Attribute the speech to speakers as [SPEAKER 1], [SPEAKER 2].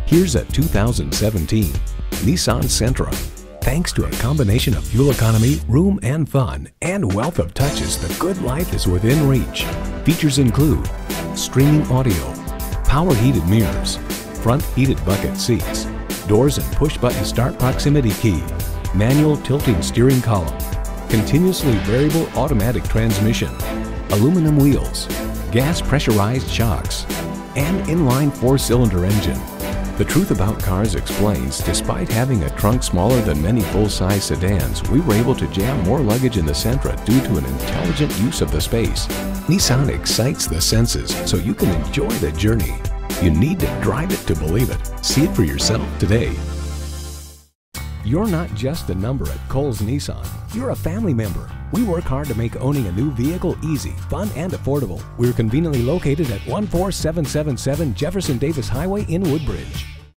[SPEAKER 1] Here's a 2017 Nissan Sentra. Thanks to a combination of fuel economy, room and fun, and wealth of touches, the good life is within reach. Features include streaming audio, power heated mirrors, front heated bucket seats, doors and push-button start proximity key, manual tilting steering column, continuously variable automatic transmission, aluminum wheels, gas pressurized shocks, and inline 4-cylinder engine. The Truth About Cars explains, despite having a trunk smaller than many full-size sedans, we were able to jam more luggage in the Sentra due to an intelligent use of the space. Nissan excites the senses so you can enjoy the journey. You need to drive it to believe it. See it for yourself today. You're not just a number at Cowles Nissan. You're a family member. We work hard to make owning a new vehicle easy, fun, and affordable. We're conveniently located at 14777 Jefferson Davis Highway in Woodbridge.